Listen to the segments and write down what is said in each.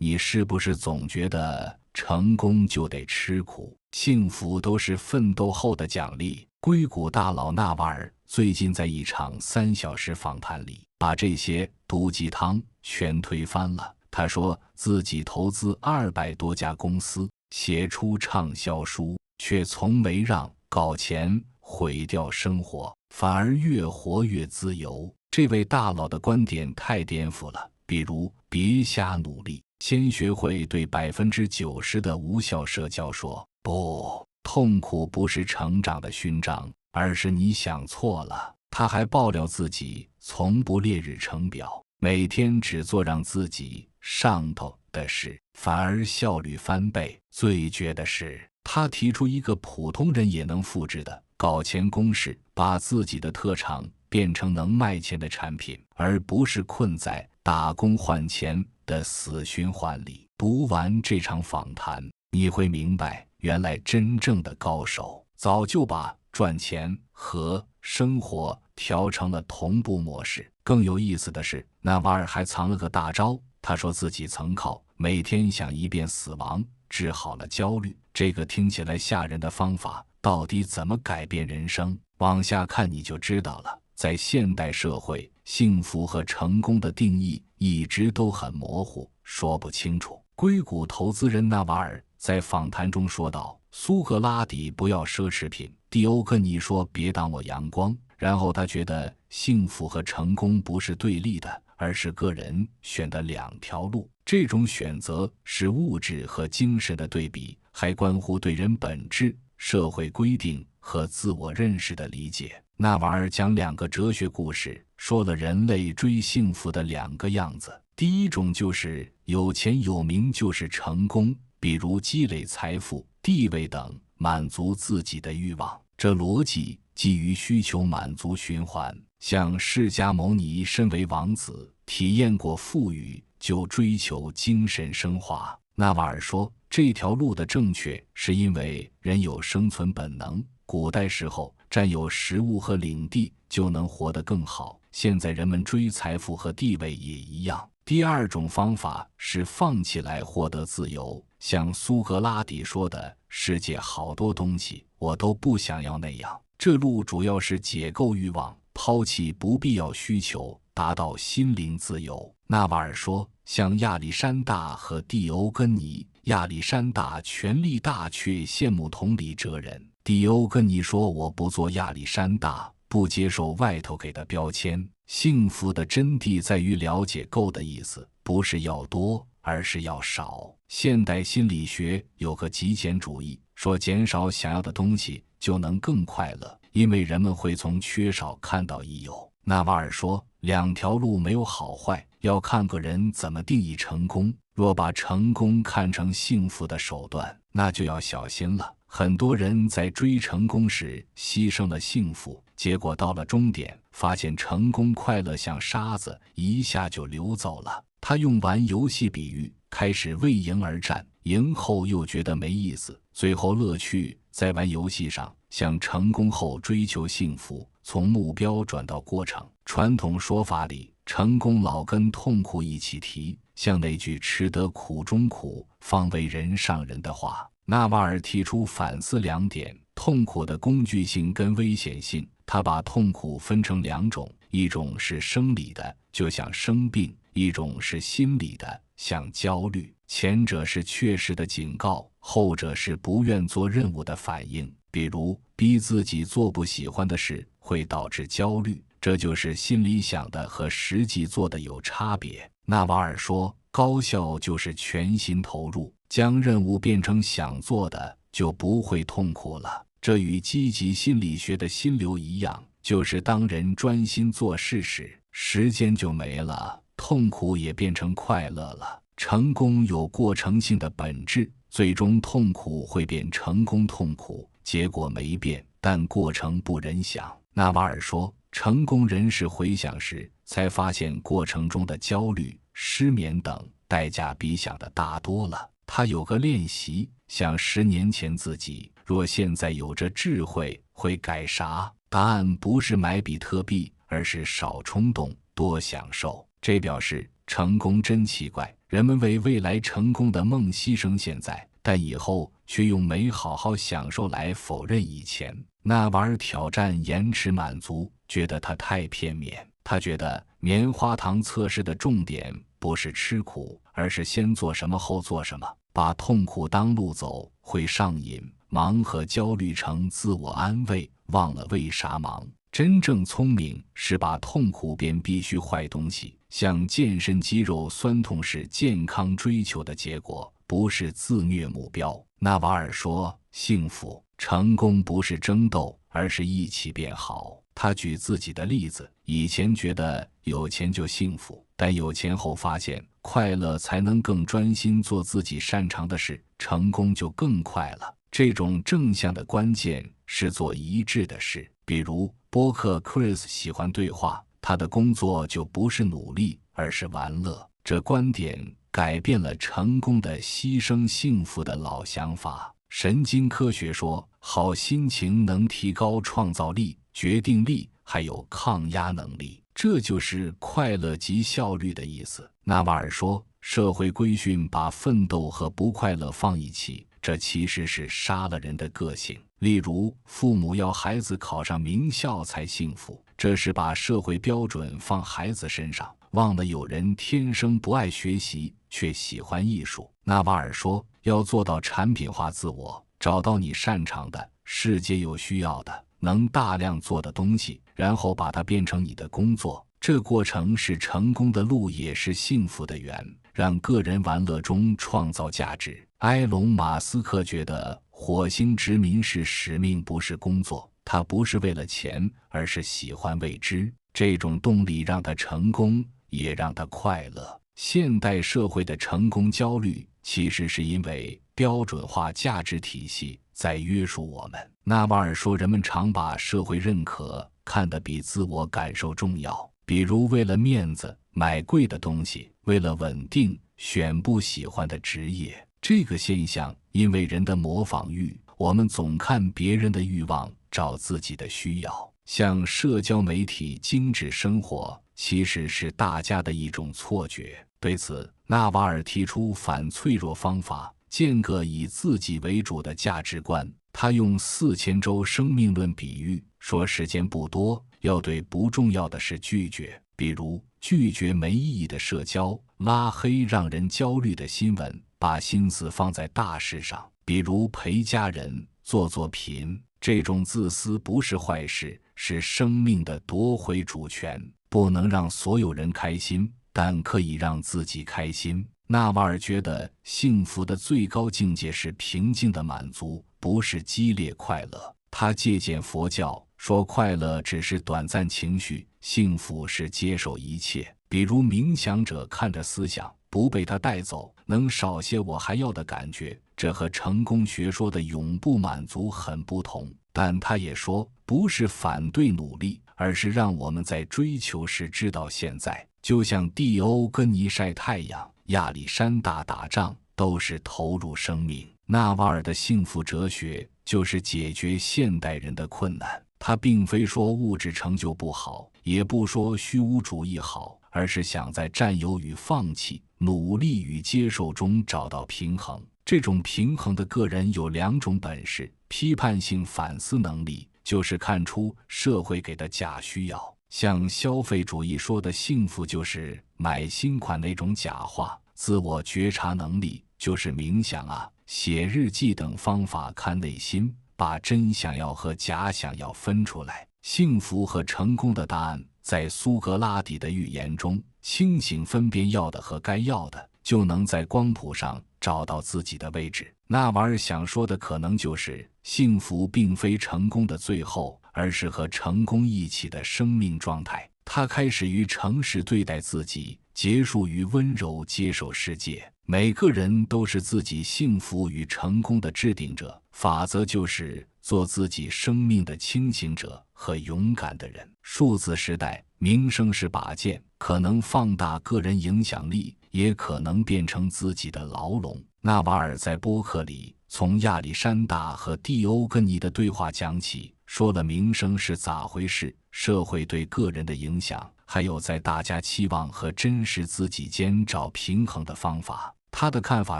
你是不是总觉得成功就得吃苦，幸福都是奋斗后的奖励？硅谷大佬纳瓦尔最近在一场3小时访谈里，把这些毒鸡汤全推翻了。他说自己投资200多家公司，写出畅销书，却从没让搞钱毁掉生活，反而越活越自由。这位大佬的观点太颠覆了，比如别瞎努力，先学会对90%的无效社交说不。痛苦不是成长的勋章，而是你想错了。他还爆料自己从不列日程表，每天只做让自己上头的事，反而效率翻倍。最绝的是，他提出一个普通人也能复制的搞钱公式，把自己的特长变成能卖钱的产品，而不是困在打工换钱的死循环里。读完这场访谈，你会明白，原来真正的高手早就把赚钱和生活调成了同步模式。更有意思的是，纳瓦尔还藏了个大招，他说自己曾靠每天想一遍死亡治好了焦虑。这个听起来吓人的方法到底怎么改变人生？往下看你就知道了。在现代社会，幸福和成功的定义一直都很模糊，说不清楚。硅谷投资人纳瓦尔在访谈中说道，苏格拉底不要奢侈品，蒂欧跟你说别挡我阳光。然后他觉得幸福和成功不是对立的，而是个人选的2条路。这种选择是物质和精神的对比，还关乎对人本质、社会规定和自我认识的理解。纳瓦尔讲2个哲学故事，说了人类追幸福的2个样子。第一种就是有钱有名就是成功，比如积累财富、地位等，满足自己的欲望。这逻辑基于需求满足循环。像释迦牟尼身为王子，体验过富裕，就追求精神升华。纳瓦尔说，这条路的正确是因为人有生存本能，古代时候占有食物和领地就能活得更好，现在人们追财富和地位也一样。第二种方法是放弃来获得自由，像苏格拉底说的，世界好多东西我都不想要那样。这路主要是解构欲望，抛弃不必要需求，达到心灵自由。纳瓦尔说，像亚历山大和蒂欧根尼，亚历山大权力大却羡慕同理哲人，蒂欧根尼说我不做亚历山大，不接受外头给的标签。幸福的真谛在于了解够的意思，不是要多，而是要少。现代心理学有个极简主义，说减少想要的东西就能更快乐，因为人们会从缺少看到已有。纳瓦尔说，2条路没有好坏，要看个人怎么定义成功。若把成功看成幸福的手段，那就要小心了。很多人在追成功时牺牲了幸福，结果到了终点，发现成功快乐像沙子，一下就流走了。他用玩游戏比喻，开始为赢而战，赢后又觉得没意思，最后乐趣在玩游戏上。像成功后追求幸福，从目标转到过程。传统说法里，成功老跟痛苦一起提，像那句吃得苦中苦，方为人上人的话。纳瓦尔提出反思2点，痛苦的工具性跟危险性。他把痛苦分成2种，一种是生理的，就像生病；一种是心理的，像焦虑。前者是确实的警告，后者是不愿做任务的反应。比如逼自己做不喜欢的事会导致焦虑，这就是心里想的和实际做的有差别。纳瓦尔说，高效就是全心投入，将任务变成想做的，就不会痛苦了。这与积极心理学的心流一样，就是当人专心做事时，时间就没了，痛苦也变成快乐了。成功有过程性的本质，最终痛苦会变成功痛苦，结果没变，但过程不忍想。纳瓦尔说，成功人士回想时才发现过程中的焦虑、失眠等代价比想的大多了。他有个练习，想10年前自己若现在有着智慧会改啥？答案不是买比特币，而是少冲动多享受。这表示成功真奇怪，人们为未来成功的梦牺牲现在，但以后却用没好好享受来否认以前。纳瓦尔挑战延迟满足，觉得他太片面。他觉得棉花糖测试的重点不是吃苦，而是先做什么后做什么。把痛苦当路走会上瘾，忙和焦虑成自我安慰，忘了为啥忙。真正聪明是把痛苦变必须坏东西，像健身肌肉酸痛是健康追求的结果，不是自虐目标。纳瓦尔说，幸福成功不是争斗，而是一起变好。他举自己的例子，以前觉得有钱就幸福，但有钱后发现快乐才能更专心做自己擅长的事，成功就更快了。这种正向的关键是做一致的事，比如播客 Chris 喜欢对话，他的工作就不是努力，而是玩乐。这观点改变了成功的牺牲幸福的老想法。神经科学说，好心情能提高创造力、决定力，还有抗压能力，这就是快乐及效率的意思。纳瓦尔说，社会规训把奋斗和不快乐放一起，这其实是杀了人的个性。例如，父母要孩子考上名校才幸福，这是把社会标准放孩子身上，忘了有人天生不爱学习，却喜欢艺术。纳瓦尔说，要做到产品化自我，找到你擅长的，世界有需要的，能大量做的东西，然后把它变成你的工作。这过程是成功的路，也是幸福的源，让个人玩乐中创造价值。埃隆·马斯克觉得火星殖民是使命，不是工作。他不是为了钱，而是喜欢未知。这种动力让他成功，也让他快乐。现代社会的成功焦虑，其实是因为标准化价值体系在约束我们。纳瓦尔说，人们常把社会认可看得比自我感受重要，比如为了面子买贵的东西，为了稳定选不喜欢的职业。这个现象因为人的模仿欲，我们总看别人的欲望，找自己的需要。像社交媒体精致生活，其实是大家的一种错觉。对此，纳瓦尔提出反脆弱方法，建个以自己为主的价值观。他用4000周生命论比喻，说时间不多，要对不重要的事拒绝，比如拒绝没意义的社交，拉黑让人焦虑的新闻，把心思放在大事上，比如陪家人、做作品。这种自私不是坏事，是生命的夺回主权。不能让所有人开心，但可以让自己开心。纳瓦尔觉得幸福的最高境界是平静的满足，不是激烈快乐。他借鉴佛教，说快乐只是短暂情绪，幸福是接受一切。比如冥想者看着思想，不被它带走，能少些我还要的感觉，这和成功学说的永不满足很不同。但他也说，不是反对努力，而是让我们在追求时知道现在。就像蒂欧根尼晒太阳，亚历山大打仗，都是投入生命。纳瓦尔的幸福哲学就是解决现代人的困难。他并非说物质成就不好，也不说虚无主义好，而是想在占有与放弃、努力与接受中找到平衡。这种平衡的个人有2种本事：批判性反思能力，就是看出社会给的假需要，像消费主义说的幸福就是买新款那种假话；自我觉察能力，就是冥想啊、写日记等方法看内心，把真想要和假想要分出来。幸福和成功的答案在苏格拉底的寓言中，清醒分辨要的和该要的，就能在光谱上找到自己的位置。纳瓦尔想说的可能就是，幸福并非成功的最后，而是和成功一起的生命状态。它开始于诚实对待自己，结束于温柔接受世界。每个人都是自己幸福与成功的制定者，法则就是做自己生命的清醒者和勇敢的人。数字时代，名声是把剑，可能放大个人影响力，也可能变成自己的牢笼。纳瓦尔在播客里从亚历山大和蒂欧根尼的对话讲起，说了名声是咋回事，社会对个人的影响，还有在大家期望和真实自己间找平衡的方法。他的看法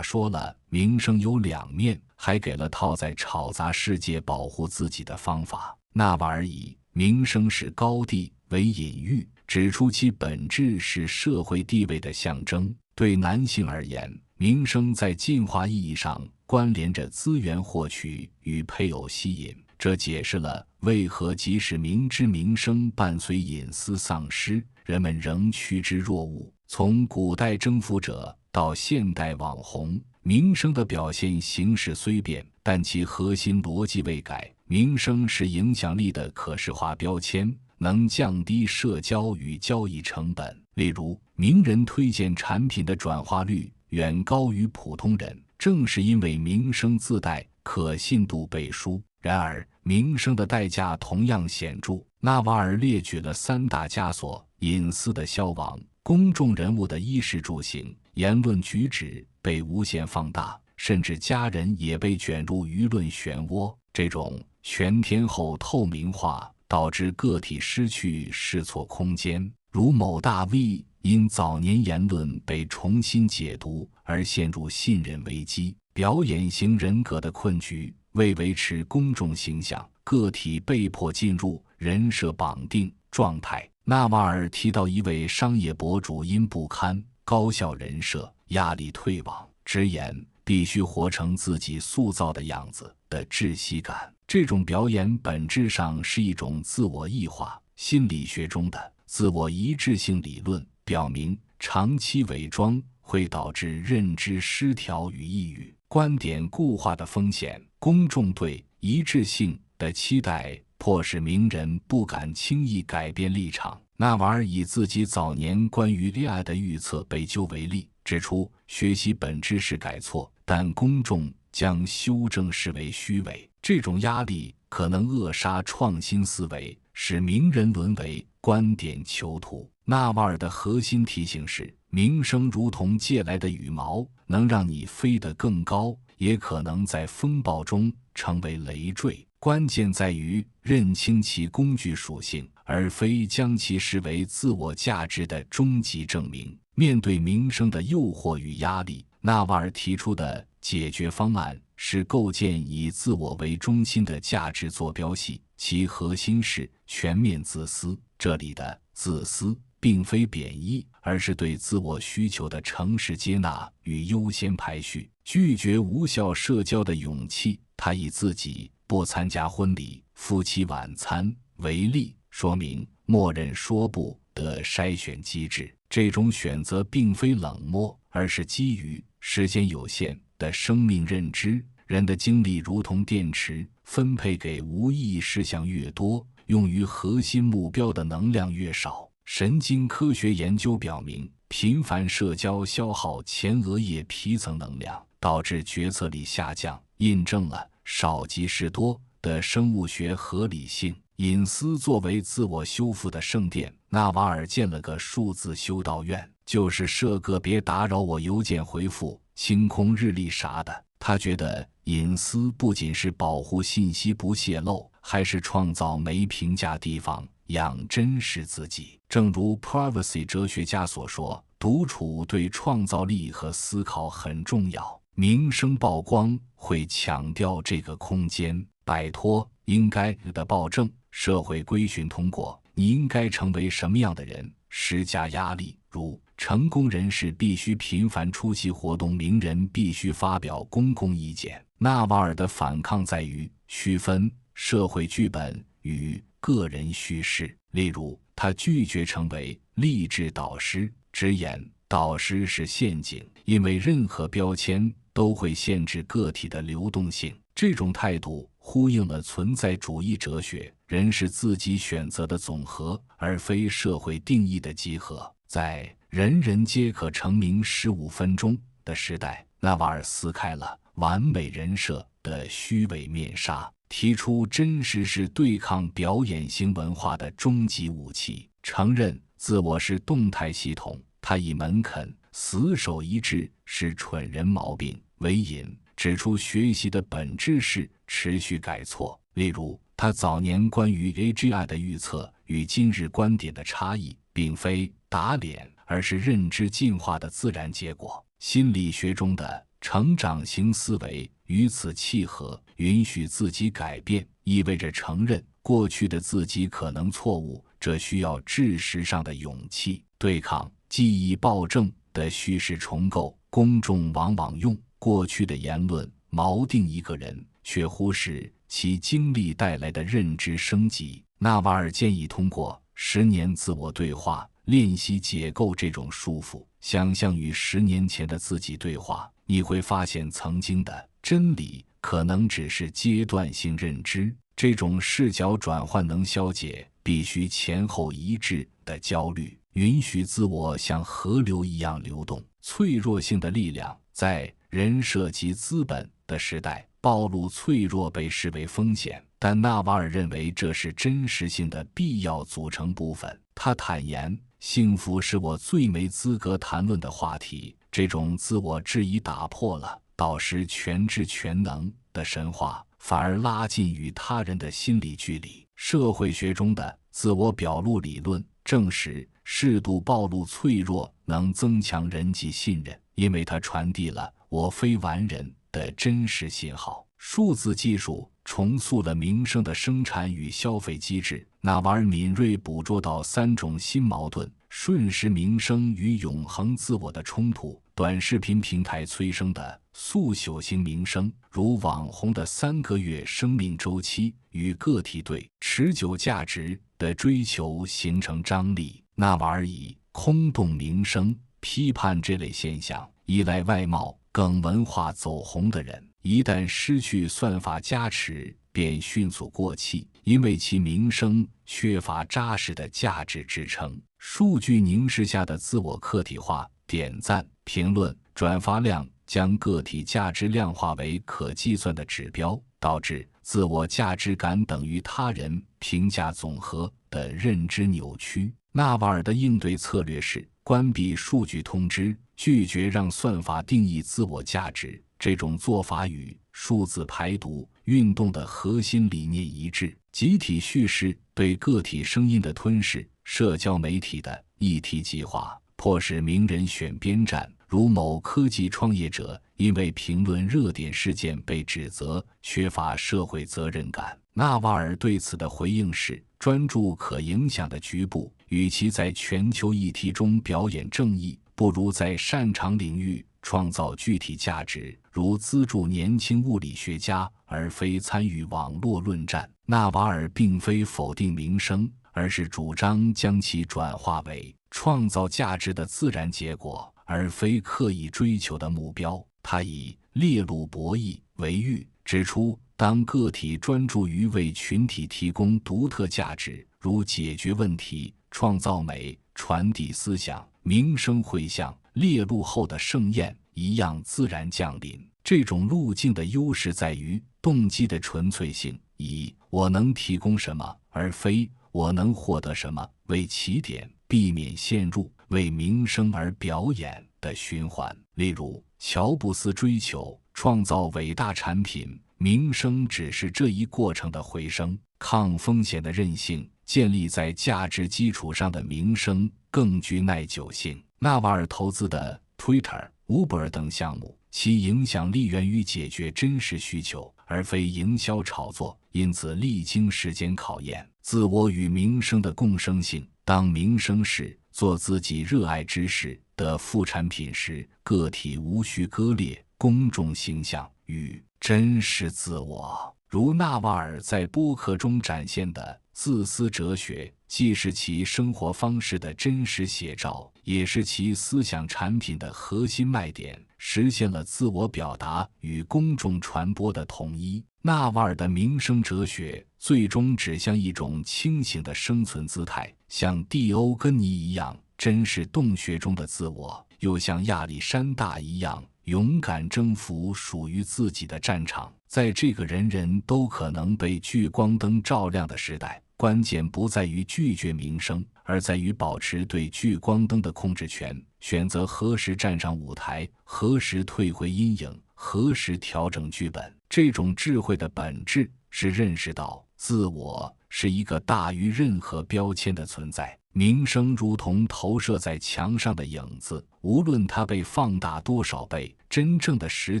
说了名声有两面，还给了套在吵杂世界保护自己的方法。纳瓦尔以名声是高地为隐喻，指出其本质是社会地位的象征。对男性而言，名声在进化意义上关联着资源获取与配偶吸引，这解释了为何即使明知名声伴随隐私丧失，人们仍趋之若鹜。从古代征服者到现代网红，名声的表现形式虽变，但其核心逻辑未改。名声是影响力的可视化标签，能降低社交与交易成本。例如，名人推荐产品的转化率远高于普通人，正是因为名声自带可信度背书。然而，名声的代价同样显著。纳瓦尔列举了三大枷锁：隐私的消亡、公众人物的衣食住行、言论举止被无限放大，甚至家人也被卷入舆论漩涡。这种全天候透明化导致个体失去试错空间，如某大 V 因早年言论被重新解读而陷入信任危机。表演型人格的困局，为维持公众形象，个体被迫进入人设绑定状态。纳瓦尔提到一位商业博主因不堪高效人设压力退网，直言必须活成自己塑造的样子的窒息感。这种表演本质上是一种自我异化。心理学中的自我一致性理论表明，长期伪装会导致认知失调与抑郁。观点固化的风险，公众对一致性的期待迫使名人不敢轻易改变立场。纳瓦尔以自己早年关于恋爱的预测被揪为例，指出学习本质是改错，但公众将修正视为虚伪。这种压力可能扼杀创新思维，使名人沦为观点囚徒。纳瓦尔的核心提醒是，名声如同借来的羽毛，能让你飞得更高，也可能在风暴中成为累赘。关键在于认清其工具属性，而非将其视为自我价值的终极证明。面对名声的诱惑与压力，纳瓦尔提出的解决方案是构建以自我为中心的价值坐标系，其核心是全面自私。这里的自私并非贬义，而是对自我需求的诚实接纳与优先排序，拒绝无效社交的勇气。他以自己不参加婚礼、夫妻晚餐为例，说明默认说不的筛选机制。这种选择并非冷漠，而是基于时间有限的生命认知。人的精力如同电池，分配给无意义事项越多，用于核心目标的能量越少。神经科学研究表明，频繁社交消耗前额叶皮层能量，导致决策力下降，印证了少即是多的生物学合理性。隐私作为自我修复的圣殿，纳瓦尔建了个数字修道院，就是设个别打扰我邮件回复、清空日历啥的。他觉得隐私不仅是保护信息不泄露，还是创造没评价地方，养真实自己。正如 privacy 哲学家所说，独处对创造力和思考很重要。名声曝光会强调这个空间，摆脱应该的暴政，社会规训通过你应该成为什么样的人施加压力，如成功人士必须频繁出席活动，名人必须发表公共意见。纳瓦尔的反抗在于区分社会剧本与个人叙事。例如，他拒绝成为励志导师，直言导师是陷阱，因为任何标签都会限制个体的流动性。这种态度呼应了存在主义哲学，人是自己选择的总和，而非社会定义的集合。在人人皆可成名15分钟的时代，纳瓦尔撕开了完美人设的虚伪面纱，提出真实是对抗表演型文化的终极武器。承认自我是动态系统，他以门肯、死守一致是蠢人毛病。韦隐指出学习的本质是持续改错，例如他早年关于 AGI 的预测与今日观点的差异并非打脸，而是认知进化的自然结果。心理学中的成长型思维与此契合，允许自己改变，意味着承认过去的自己可能错误，这需要知识上的勇气。对抗记忆暴政的叙事重构，公众往往用过去的言论锚定一个人，却忽视其经历带来的认知升级。纳瓦尔建议通过10年自我对话练习解构这种束缚，想象与10年前的自己对话，你会发现曾经的真理可能只是阶段性认知。这种视角转换能消解必须前后一致的焦虑，允许自我像河流一样流动。脆弱性的力量在人涉及资本的时代，暴露脆弱被视为风险，但纳瓦尔认为这是真实性的必要组成部分。他坦言，幸福是我最没资格谈论的话题。这种自我质疑打破了导师全知全能的神话，反而拉近与他人的心理距离。社会学中的自我表露理论证实，适度暴露脆弱能增强人际信任，因为它传递了我非完人的真实信号。数字技术重塑了名声的生产与消费机制。纳瓦尔敏锐捕捉到3种新矛盾：瞬时名声与永恒自我的冲突，短视频平台催生的速朽型名声，如网红的3个月生命周期，与个体对持久价值的追求形成张力。纳瓦尔以空洞名声批判这类现象。依赖外貌、梗文化走红的人，一旦失去算法加持，便迅速过气，因为其名声缺乏扎实的价值支撑。数据凝视下的自我客体化，点赞、评论、转发量将个体价值量化为可计算的指标，导致自我价值感等于他人评价总和的认知扭曲。纳瓦尔的应对策略是关闭数据通知，拒绝让算法定义自我价值。这种做法与数字排毒运动的核心理念一致。集体叙事对个体声音的吞噬，社交媒体的议题计划迫使名人选边站，如某科技创业者因为评论热点事件被指责缺乏社会责任感。纳瓦尔对此的回应是专注可影响的局部，与其在全球议题中表演正义，不如在擅长领域创造具体价值，如资助年轻物理学家，而非参与网络论战。纳瓦尔并非否定名声，而是主张将其转化为创造价值的自然结果，而非刻意追求的目标。他以猎鹿博弈为喻，指出当个体专注于为群体提供独特价值，如解决问题、创造美、传递思想，名声会像猎鹿后的盛宴一样自然降临。这种路径的优势在于动机的纯粹性，以我能提供什么而非我能获得什么为起点，避免陷入为名声而表演的循环。例如，乔布斯追求创造伟大产品，名声只是这一过程的回声。抗风险的韧性建立在价值基础上的名声更具耐久性。纳瓦尔投资的 Twitter、Uber 等项目，其影响力源于解决真实需求，而非营销炒作，因此历经时间考验。自我与名声的共生性，当名声是做自己热爱之事的副产品时，个体无需割裂公众形象与真实自我。如纳瓦尔在播客中展现的自私哲学，既是其生活方式的真实写照，也是其思想产品的核心卖点，实现了自我表达与公众传播的统一。纳瓦尔的名声哲学最终指向一种清醒的生存姿态，像蒂欧根尼一样珍视洞穴中的自我，又像亚历山大一样勇敢征服属于自己的战场。在这个人人都可能被聚光灯照亮的时代，关键不在于拒绝名声，而在于保持对聚光灯的控制权，选择何时站上舞台，何时退回阴影，何时调整剧本。这种智慧的本质是认识到自我是一个大于任何标签的存在。名声如同投射在墙上的影子，无论它被放大多少倍，真正的实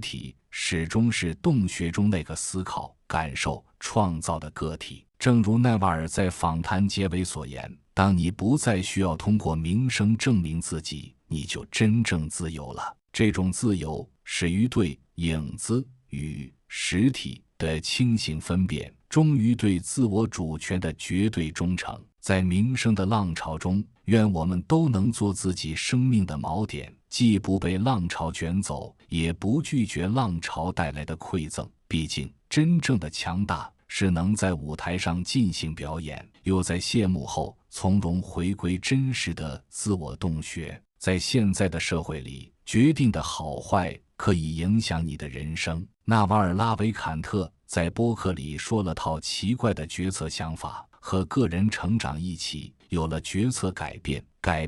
体始终是洞穴中那个思考、感受、创造的个体。正如奈瓦尔在访谈结尾所言，当你不再需要通过名声证明自己，你就真正自由了。这种自由始于对影子与实体的清醒分辨，终于对自我主权的绝对忠诚。在名声的浪潮中，愿我们都能做自己生命的锚点，既不被浪潮卷走，也不拒绝浪潮带来的馈赠。毕竟，真正的强大是能在舞台上尽兴表演，又在谢幕后从容回归真实的自我洞穴。在现在的社会里，决定的好坏可以影响你的人生。纳瓦尔拉维坎特在播客里说了套奇怪的决策想法，和个人成长一起有了决策改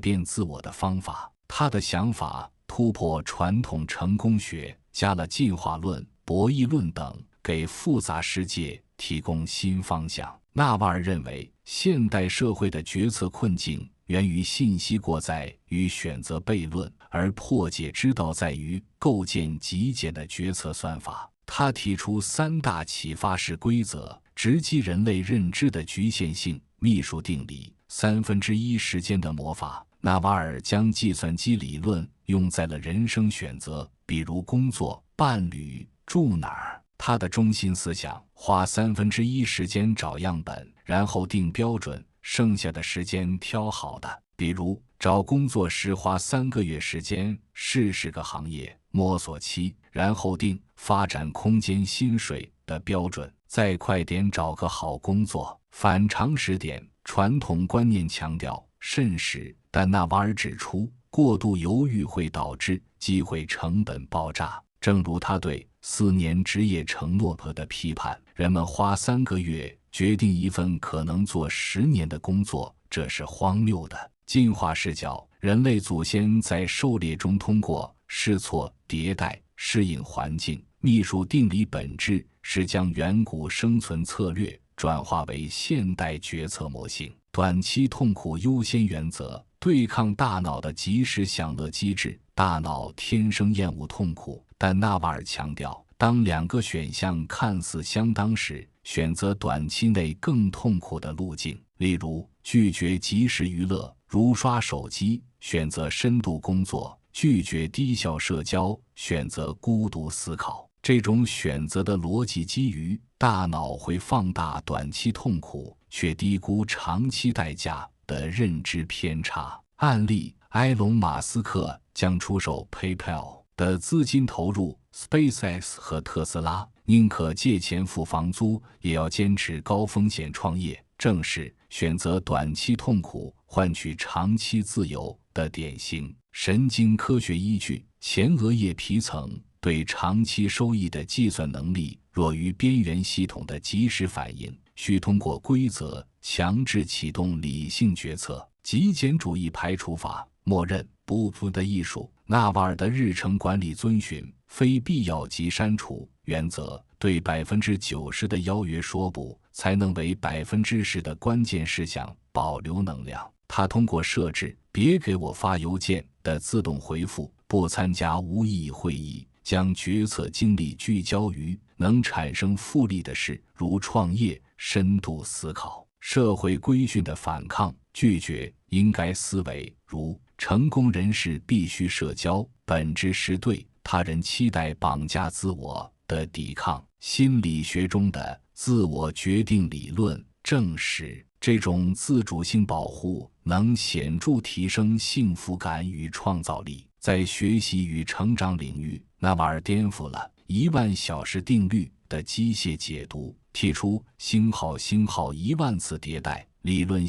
变自我的方法。他的想法突破传统成功学，加了进化论、博弈论等，给复杂世界提供新方向。纳瓦尔认为，现代社会的决策困境源于信息过载与选择悖论，而破解之道在于构建极简的决策算法。他提出3大启发式规则，直击人类认知的局限性：秘数定理、1/3时间的魔法。纳瓦尔将计算机理论用在了人生选择，比如工作、伴侣、住哪儿。他的中心思想：花1/3时间找样本，然后定标准，剩下的时间挑好的。比如找工作时花3个月时间试试个行业，摸索期，然后定发展空间、薪水的标准，再快点找个好工作。反常识点：传统观念强调慎始，但纳瓦尔指出，过度犹豫会导致机会成本爆炸。正如他对4年职业承诺的批判，人们花3个月决定一份可能做10年的工作，这是荒谬的。进化视角：人类祖先在狩猎中通过试错、迭代、适应环境。秘数定理本质是将远古生存策略转化为现代决策模型。短期痛苦优先原则：对抗大脑的及时享乐机制。大脑天生厌恶痛苦，但纳瓦尔强调，当2个选项看似相当时，选择短期内更痛苦的路径。例如，拒绝即时娱乐，如刷手机；选择深度工作，拒绝低效社交，选择孤独思考。这种选择的逻辑基于大脑会放大短期痛苦，却低估长期代价的认知偏差。案例：埃隆·马斯克将出售 PayPal 的资金投入 SpaceX 和特斯拉，宁可借钱付房租，也要坚持高风险创业，正是选择短期痛苦换取长期自由的典型。神经科学依据：前额叶皮层对长期收益的计算能力弱于边缘系统的即时反应，需通过规则强制启动理性决策。极简主义排除法：默认不的艺术。纳瓦尔的日程管理遵循非必要即删除原则，对90%的邀约说不，才能为10%的关键事项保留能量。他通过设置别给我发邮件的自动回复，不参加无意义会议，将决策精力聚焦于能产生复利的事，如创业、深度思考。社会规训的反抗：拒绝应该思维，如成功人士必须社交，本质是对他人期待绑架自我的抵抗。心理学中的自我决定理论证实，这种自主性保护能显著提升幸福感与创造力。在学习与成长领域，纳瓦尔颠覆了10000小时定律的机械解读，提出1万次迭代理论。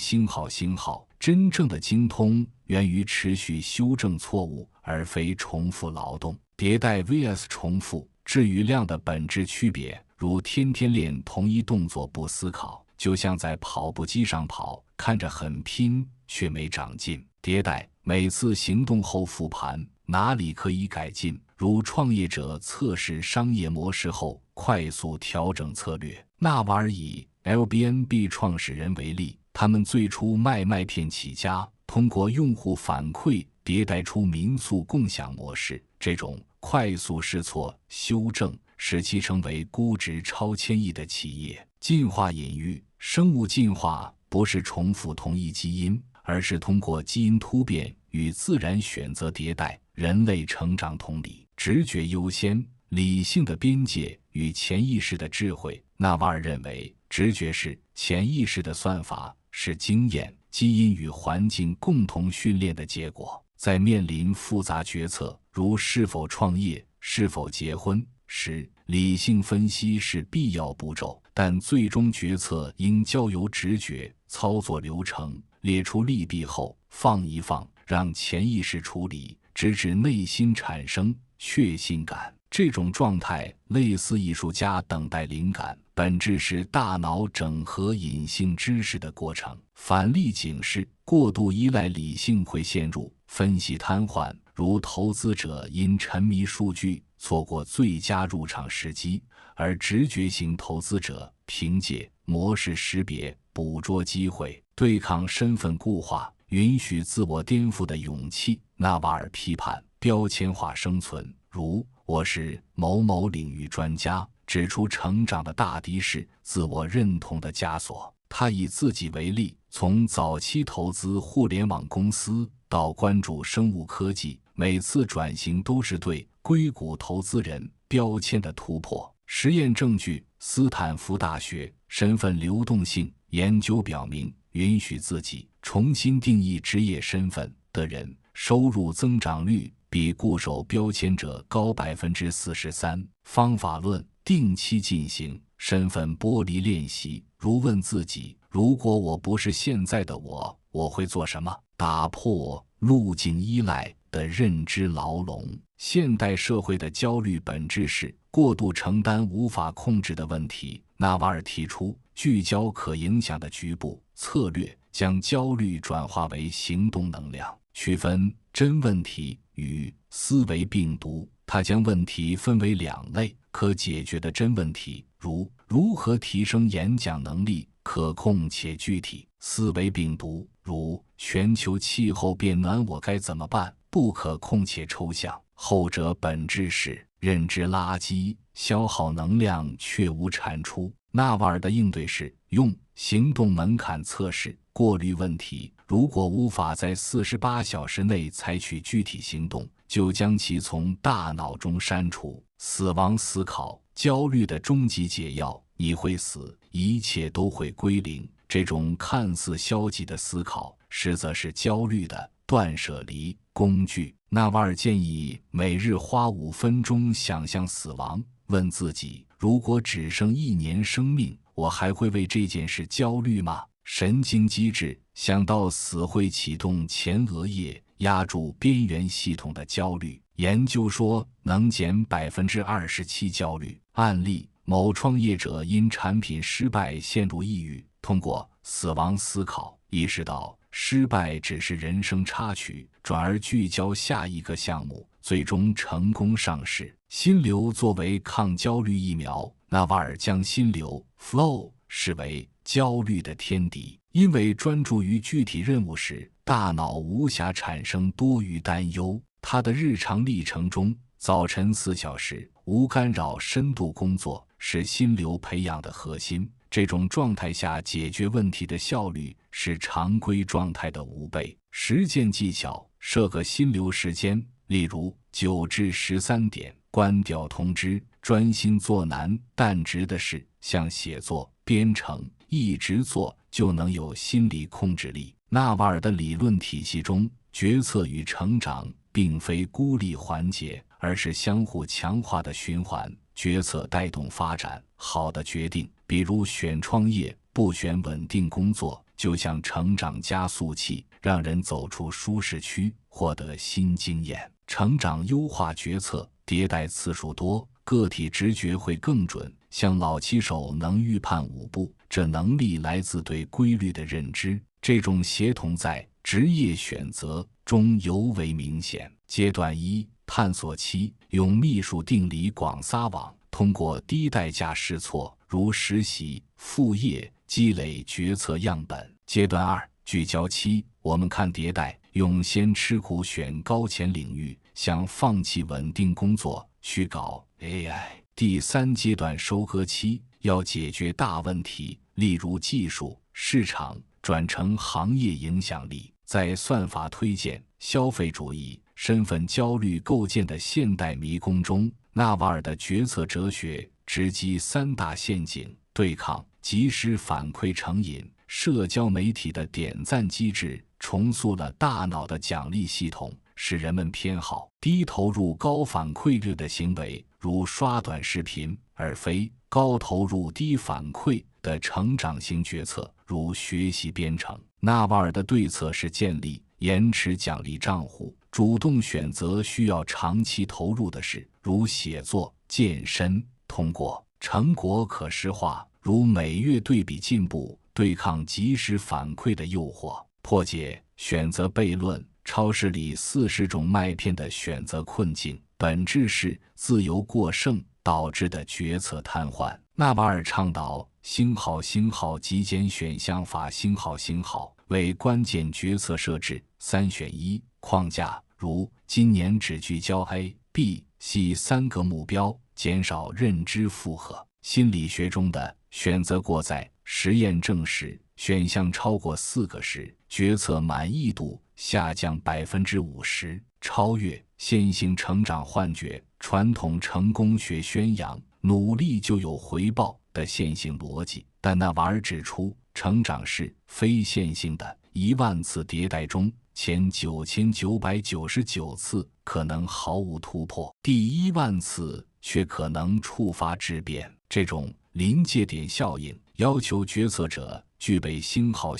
真正的精通源于持续修正错误，而非重复劳动。迭代 vs 重复，质与量的本质区别，如天天练同一动作不思考，就像在跑步机上跑，看着很拼，却没长进。迭代，每次行动后复盘，哪里可以改进，如创业者测试商业模式后快速调整策略。纳瓦尔以 Airbnb 创始人为例，他们最初卖麦片起家，通过用户反馈迭代出民宿共享模式，这种快速试错修正使其成为估值超千亿的企业。进化隐喻，生物进化不是重复同一基因，而是通过基因突变与自然选择迭代。人类成长同理，直觉优先，理性的边界与潜意识的智慧。纳瓦尔认为，直觉是潜意识的算法，是经验、基因与环境共同训练的结果。在面临复杂决策，如是否创业、是否结婚时，理性分析是必要步骤，但最终决策应交由直觉。操作流程列出利弊后，放一放，让潜意识处理，直至内心产生确信感。这种状态类似艺术家等待灵感，本质是大脑整合隐性知识的过程。反例警示：过度依赖理性会陷入分析瘫痪，如投资者因沉迷数据错过最佳入场时机，而直觉型投资者凭借模式识别捕捉机会。对抗身份固化，允许自我颠覆的勇气。纳瓦尔批判标签化生存，如我是某某领域专家，指出成长的大敌是自我认同的枷锁。他以自己为例，从早期投资互联网公司到关注生物科技，每次转型都是对硅谷投资人标签的突破。实验证据：斯坦福大学身份流动性研究表明，允许自己重新定义职业身份的人，收入增长率比固守标签者高 43%。 方法论：定期进行身份剥离练习，如问自己，如果我不是现在的我，我会做什么？打破路径依赖的认知牢笼。现代社会的焦虑本质是过度承担无法控制的问题。纳瓦尔提出聚焦可影响的局部策略，将焦虑转化为行动能量，区分真问题与思维病毒。他将问题分为两类：可解决的真问题，如如何提升演讲能力，可控且具体；思维病毒，如全球气候变暖我该怎么办，不可控且抽象。后者本质是认知垃圾，消耗能量却无产出。纳瓦尔的应对是用行动门槛测试过滤问题，如果无法在48小时内采取具体行动，就将其从大脑中删除。死亡思考，焦虑的终极解药：你会死，一切都会归零。这种看似消极的思考，实则是焦虑的断舍离工具。纳瓦尔建议每日花5分钟想象死亡，问自己，如果只剩1年生命，我还会为这件事焦虑吗？神经机制，想到死会启动前额叶，压住边缘系统的焦虑。研究说能减 27% 焦虑。案例：某创业者因产品失败陷入抑郁，通过死亡思考意识到失败只是人生插曲，转而聚焦下一个项目，最终成功上市。心流作为抗焦虑疫苗，纳瓦尔将心流 flow 视为焦虑的天敌，因为专注于具体任务时，大脑无暇产生多余担忧。他的日常历程中，早晨4小时无干扰深度工作是心流培养的核心。这种状态下解决问题的效率是常规状态的5倍。实践技巧：设个心流时间，例如9至13点，关掉通知，专心做难但值的事，像写作、编程，一直做就能有心理控制力。纳瓦尔的理论体系中，决策与成长并非孤立环节，而是相互强化的循环。决策带动发展，好的决定，比如选创业，不选稳定工作，就像成长加速器，让人走出舒适区，获得新经验。成长优化决策，迭代次数多，个体直觉会更准，像老棋手能预判5步，这能力来自对规律的认知。这种协同在职业选择中尤为明显。阶段一，探索期，用秘术定理广撒网，通过低代价试错，如实习、副业，积累决策样本。阶段二，聚焦期，我们看迭代，用先吃苦选高钱领域，像放弃稳定工作去搞 AI。第三阶段收割期，要解决大问题，例如技术、市场，转成行业影响力。在算法推荐、消费主义、身份焦虑构建的现代迷宫中，纳瓦尔的决策哲学直击三大陷阱：对抗、及时反馈成瘾、社交媒体的点赞机制重塑了大脑的奖励系统，使人们偏好低投入高反馈率的行为，如刷短视频，而非高投入低反馈的成长型决策，如学习编程。纳瓦尔的对策是建立延迟奖励账户，主动选择需要长期投入的事，如写作、健身；通过成果可视化，如每月对比进步，对抗及时反馈的诱惑，破解选择悖论。超市里40种麦片的选择困境，本质是自由过剩导致的决策瘫痪。纳瓦尔倡导星号极简选项法，星号为关键决策设置3选1框架，如今年只聚焦 A、B、C 3个目标，减少认知负荷。心理学中的选择过载实验证实，选项超过4个时，决策满意度下降50%。超越线性成长幻觉，传统成功学宣扬努力就有回报的线性逻辑，但纳瓦尔指出，成长是非线性的，10000次迭代中，前9999次可能毫无突破，第10000次却可能触发质变。这种临界点效应要求决策者具备星号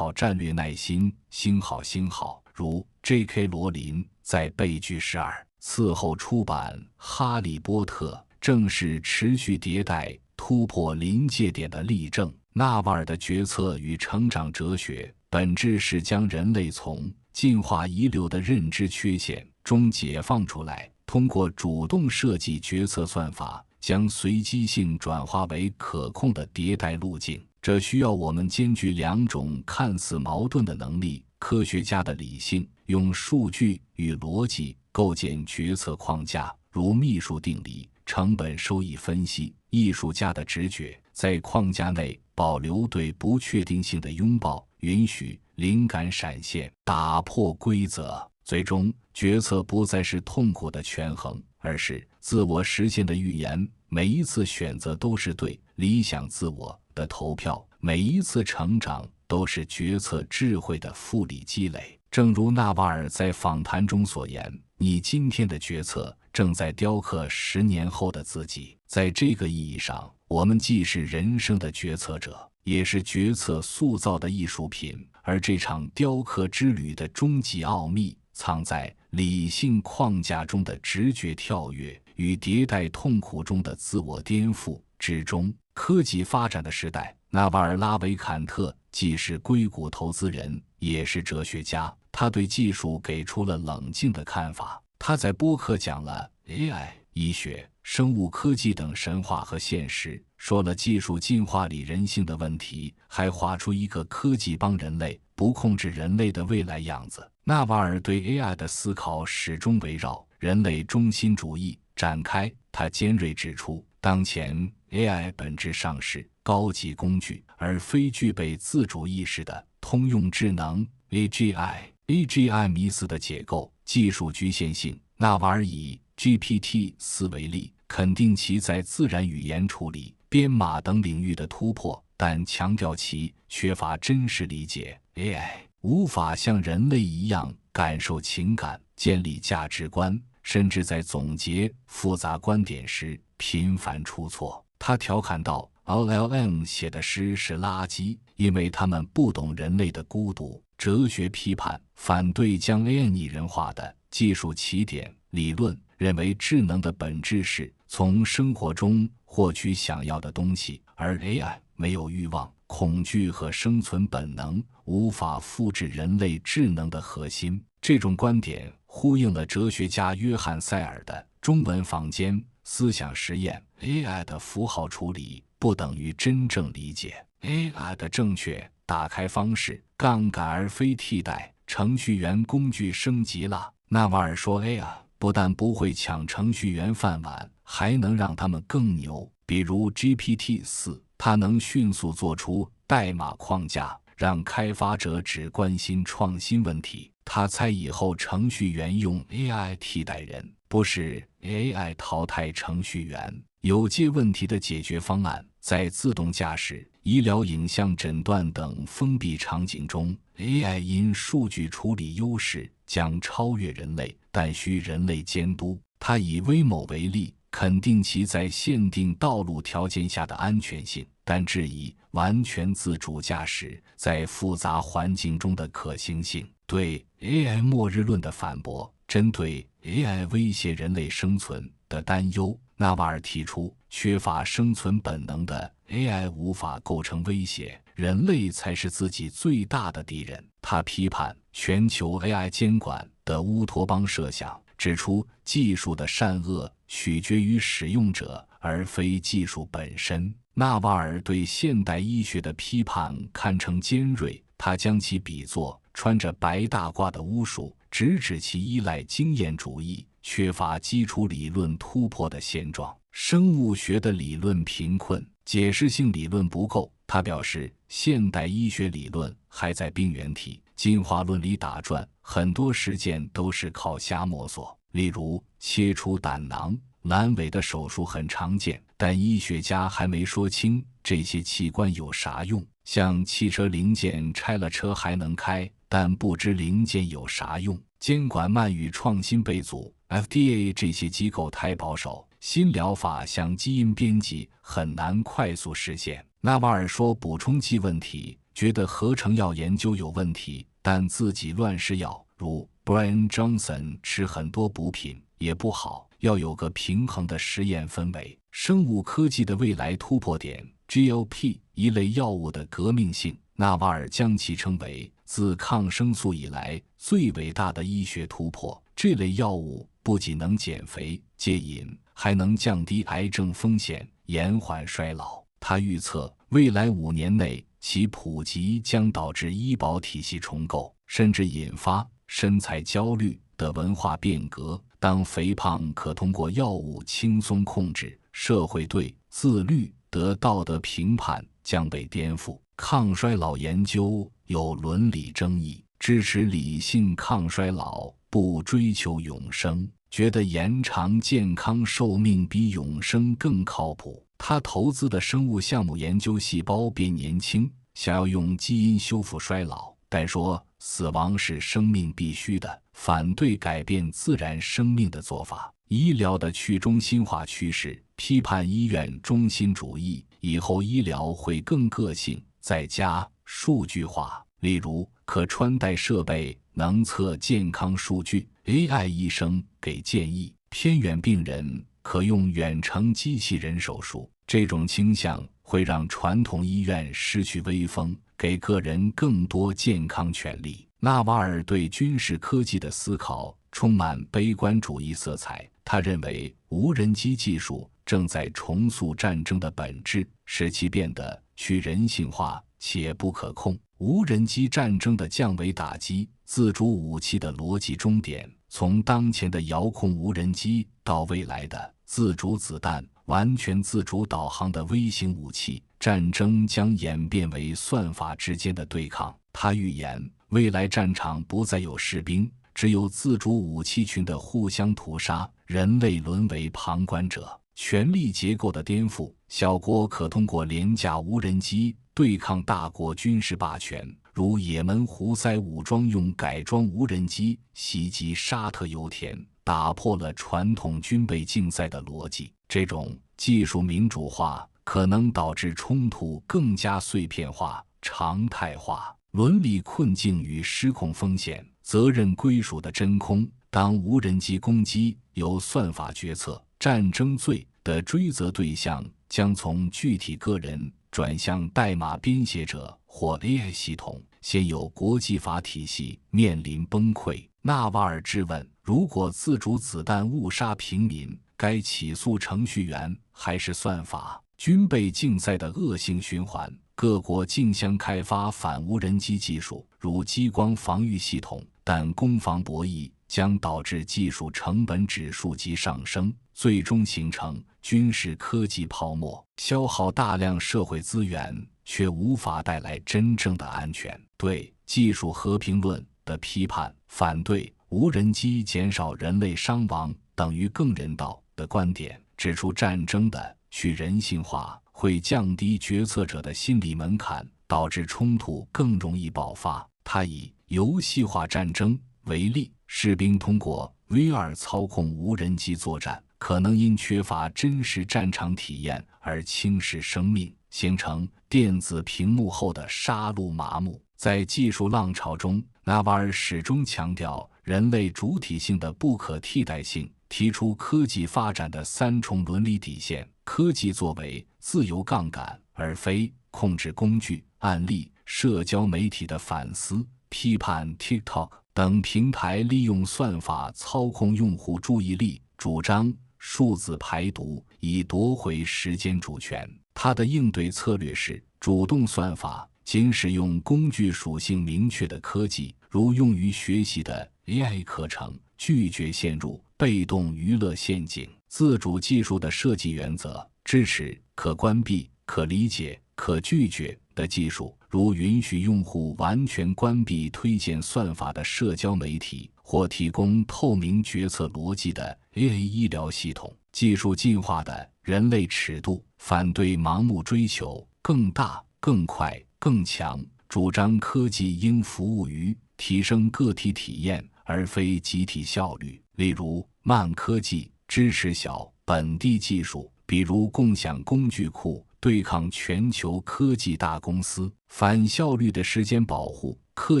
战略耐心。星号如 J.K. 罗琳在悲剧12次后出版《哈利波特》，正是持续迭代突破临界点的例证。纳瓦尔的决策与成长哲学本质是将人类从进化遗留的认知缺陷中解放出来，通过主动设计决策算法，将随机性转化为可控的迭代路径。这需要我们兼具2种看似矛盾的能力：科学家的理性，用数据与逻辑构建决策框架，如秘术定理、成本收益分析；艺术家的直觉，在框架内保留对不确定性的拥抱，允许灵感闪现，打破规则。最终，决策不再是痛苦的权衡，而是自我实现的预言。每一次选择都是对理想自我的投票，每一次成长都是决策智慧的复利积累。正如纳瓦尔在访谈中所言，你今天的决策正在雕刻10年后的自己。在这个意义上，我们既是人生的决策者，也是决策塑造的艺术品。而这场雕刻之旅的终极奥秘，藏在理性框架中的直觉跳跃与迭代痛苦中的自我颠覆之中。科技发展的时代，纳瓦尔·拉维坎特既是硅谷投资人，也是哲学家。他对技术给出了冷静的看法。他在播客讲了 AI、医学、生物科技等神话和现实，说了技术进化里人性的问题，还画出一个科技帮人类不控制人类的未来样子。纳瓦尔对 AI 的思考始终围绕人类中心主义展开。他尖锐指出，当前 AI 本质上是高级工具，而非具备自主意识的通用智能 AGI 迷思的解构。技术局限性，纳瓦尔以 GPT-4 为例，肯定其在自然语言处理、编码等领域的突破，但强调其缺乏真实理解。AI 无法像人类一样感受情感、建立价值观，甚至在总结复杂观点时频繁出错。他调侃道 ：“LLM 写的诗是垃圾，因为他们不懂人类的孤独。”哲学批判反对将 AI 拟人化的技术起点理论，认为智能的本质是从生活中获取想要的东西，而 AI 没有欲望、恐惧和生存本能，无法复制人类智能的核心。这种观点呼应了哲学家约翰·塞尔的中文坊间思想实验 ：AI 的符号处理不等于真正理解 AI 的正确打开方式，杠杆而非替代。程序员工具升级了。纳瓦尔说 AI 不但不会抢程序员饭碗，还能让他们更牛。比如 GPT-4，它能迅速做出代码框架，让开发者只关心创新问题。他猜以后程序员用 AI 替代人，不是 AI 淘汰程序员。有界问题的解决方案，在自动驾驶、医疗影像诊断等封闭场景中， AI 因数据处理优势将超越人类，但需人类监督。他以威某为例，肯定其在限定道路条件下的安全性，但质疑完全自主驾驶在复杂环境中的可行性。对 AI 末日论的反驳，针对 AI 威胁人类生存的担忧，纳瓦尔提出，缺乏生存本能的 AI 无法构成威胁，人类才是自己最大的敌人。他批判全球 AI 监管的乌托邦设想，指出技术的善恶取决于使用者，而非技术本身。纳瓦尔对现代医学的批判堪称尖锐，他将其比作穿着白大褂的巫术，直指其依赖经验主义、缺乏基础理论突破的现状。生物学的理论贫困，解释性理论不够。他表示，现代医学理论还在病原体、进化论里打转，很多实践都是靠瞎摸索。例如，切除胆囊、阑尾的手术很常见，但医学家还没说清这些器官有啥用。像汽车零件拆了车还能开，但不知零件有啥用。监管慢与创新被阻， FDA 这些机构太保守，新疗法像基因编辑很难快速实现。纳瓦尔说补充剂问题，觉得合成药研究有问题，但自己乱试药，如 Brian Johnson 吃很多补品也不好，要有个平衡的实验氛围。生物科技的未来突破点 GLP 一类药物的革命性，纳瓦尔将其称为自抗生素以来最伟大的医学突破。这类药物不仅能减肥戒瘾，还能降低癌症风险，延缓衰老。他预测未来5年内其普及将导致医保体系重构，甚至引发身材焦虑的文化变革。当肥胖可通过药物轻松控制，社会对自律的道德评判将被颠覆。抗衰老研究有伦理争议，支持理性抗衰老，不追求永生，觉得延长健康寿命比永生更靠谱。他投资的生物项目研究细胞变年轻，想要用基因修复衰老，但说死亡是生命必须的，反对改变自然生命的做法。医疗的去中心化趋势，批判医院中心主义，以后医疗会更个性，再加数据化，例如可穿戴设备能测健康数据， AI 医生给建议，偏远病人可用远程机器人手术。这种倾向会让传统医院失去威风，给个人更多健康权利。纳瓦尔对军事科技的思考充满悲观主义色彩，他认为无人机技术正在重塑战争的本质，使其变得去人性化且不可控。无人机战争的降维打击，自主武器的逻辑终点，从当前的遥控无人机到未来的自主子弹、完全自主导航的微型武器，战争将演变为算法之间的对抗。他预言，未来战场不再有士兵，只有自主武器群的互相屠杀，人类沦为旁观者。权力结构的颠覆，小国可通过廉价无人机对抗大国军事霸权，如也门胡塞武装用改装无人机袭击沙特油田，打破了传统军备竞赛的逻辑。这种技术民主化可能导致冲突更加碎片化、常态化。伦理困境与失控风险，责任归属的真空。当无人机攻击由算法决策，战争罪的追责对象将从具体个人转向代码编写者或 AI 系统，现有国际法体系面临崩溃。纳瓦尔质问：如果自主子弹误杀平民，该起诉程序员还是算法？军备竞赛的恶性循环，各国竞相开发反无人机技术，如激光防御系统，但攻防博弈将导致技术成本指数级上升，最终形成军事科技泡沫，消耗大量社会资源，却无法带来真正的安全。对技术和平论的批判，反对无人机减少人类伤亡等于更人道的观点，指出战争的去人性化会降低决策者的心理门槛，导致冲突更容易爆发。他以游戏化战争为例，士兵通过 VR 操控无人机作战，可能因缺乏真实战场体验而轻视生命，形成电子屏幕后的杀戮麻木。在技术浪潮中，纳瓦尔始终强调人类主体性的不可替代性，提出科技发展的三重伦理底线：科技作为自由杠杆，而非控制工具。案例：社交媒体的反思，批判 TikTok 等平台利用算法操控用户注意力，主张数字排毒以夺回时间主权。他的应对策略是主动算法，仅使用工具属性明确的科技，如用于学习的 AI 课程，拒绝陷入被动娱乐陷阱。自主技术的设计原则，支持可关闭、可理解、可拒绝的技术，如允许用户完全关闭推荐算法的社交媒体，或提供透明决策逻辑的 AI 医疗系统。技术进化的人类尺度，反对盲目追求更大、更快、更强，主张科技应服务于提升个体体验，而非集体效率。例如，慢科技支持小本地技术，比如共享工具库，对抗全球科技大公司；反效率的时间保护，刻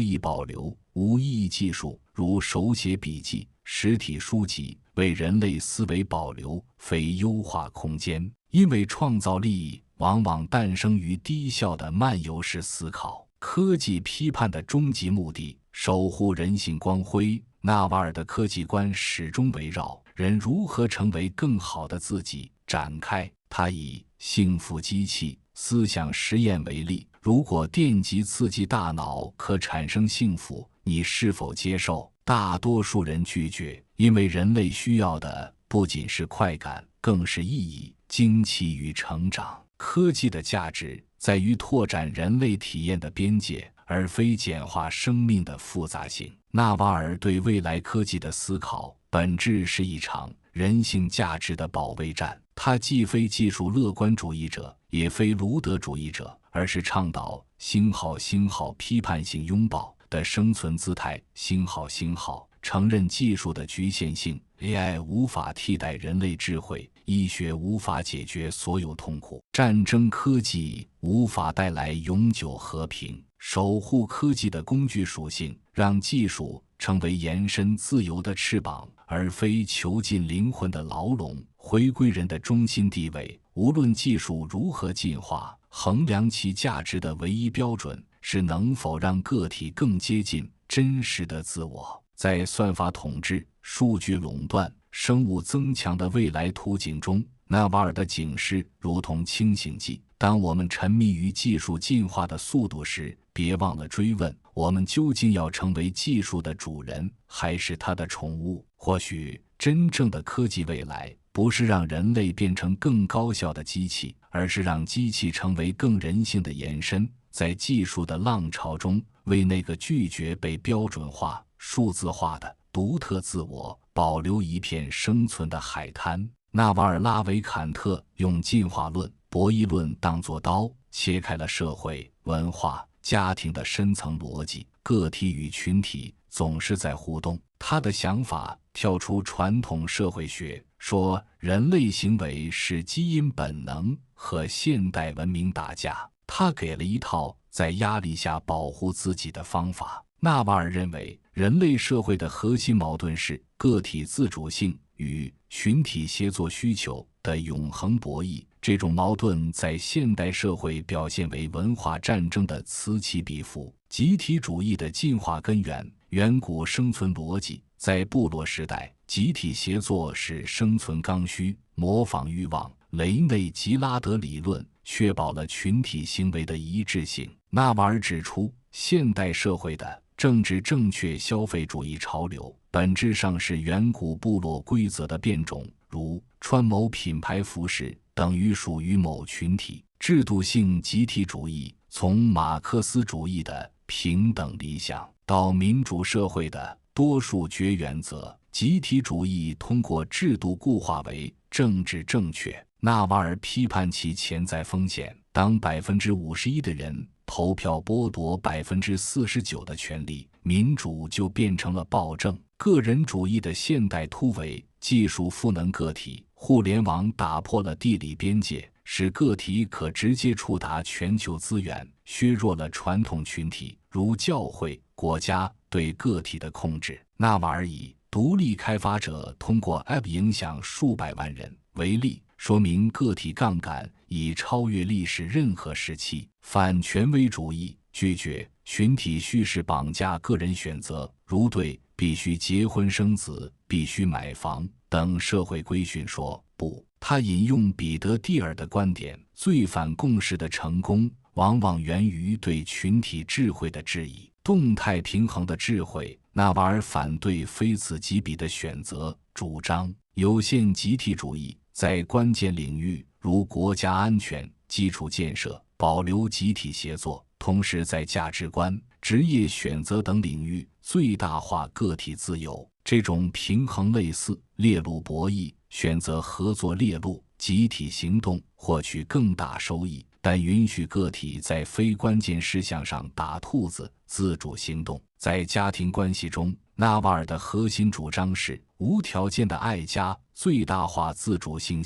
意保留无意义技术，如手写笔记、实体书籍，为人类思维保留非优化空间。因为创造利益往往诞生于低效的漫游式思考。科技批判的终极目的，守护人性光辉。纳瓦尔的科技观始终围绕人如何成为更好的自己展开。他以幸福机器思想实验为例，如果电极刺激大脑可产生幸福，你是否接受？大多数人拒绝，因为人类需要的不仅是快感，更是意义、惊奇与成长。科技的价值在于拓展人类体验的边界，而非简化生命的复杂性。纳瓦尔对未来科技的思考，本质是一场人性价值的保卫战。他既非技术乐观主义者，也非卢德主义者，而是倡导星号批判性拥抱的生存姿态。星号承认技术的局限性， AI 无法替代人类智慧，医学无法解决所有痛苦，战争科技无法带来永久和平。守护科技的工具属性，让技术成为延伸自由的翅膀，而非囚禁灵魂的牢笼。回归人的中心地位，无论技术如何进化，衡量其价值的唯一标准是能否让个体更接近真实的自我。在算法统治、数据垄断、生物增强的未来图景中，纳瓦尔的警示如同清醒剂。当我们沉迷于技术进化的速度时，别忘了追问：我们究竟要成为技术的主人，还是它的宠物？或许真正的科技未来，不是让人类变成更高效的机器，而是让机器成为更人性的延伸。在技术的浪潮中，为那个拒绝被标准化、数字化的独特自我保留一片生存的海滩。纳瓦尔·拉维坎特用进化论、博弈论当作刀，切开了社会、文化、家庭的深层逻辑。个体与群体总是在互动。他的想法跳出传统社会学，说人类行为是基因本能和现代文明打架。他给了一套在压力下保护自己的方法。纳瓦尔认为，人类社会的核心矛盾是个体自主性与群体协作需求的永恒博弈，这种矛盾在现代社会表现为文化战争的此起彼伏。集体主义的进化根源，远古生存逻辑。在部落时代，集体协作是生存刚需，模仿欲望。雷内吉拉德理论确保了群体行为的一致性。纳瓦尔指出，现代社会的政治正确消费主义潮流本质上是远古部落规则的变种，如穿某品牌服饰等于属于某群体。制度性集体主义从马克思主义的平等理想到民主社会的多数决原则，集体主义通过制度固化为政治正确。纳瓦尔批判其潜在风险，当51%的人投票剥夺49%的权利，民主就变成了暴政。个人主义的现代突围，技术赋能个体，互联网打破了地理边界，使个体可直接触达全球资源，削弱了传统群体如教会、国家对个体的控制。纳瓦尔以独立开发者通过 App 影响数百万人为例，说明个体杠杆已超越历史任何时期。反权威主义拒绝群体叙事绑架个人选择，如对必须结婚生子、必须买房等社会规训说不。他引用彼得蒂尔的观点，最反共识的成功往往源于对群体智慧的质疑。动态平衡的智慧，纳瓦尔反对非此即彼的选择，主张有限集体主义，在关键领域如国家安全、基础建设保留集体协作，同时在价值观、职业选择等领域最大化个体自由。这种平衡类似猎鹿博弈，选择合作猎鹿，集体行动获取更大收益，但允许个体在非关键事项上打兔子，自主行动。在家庭关系中，纳瓦尔的核心主张是无条件的爱家，最大化自主性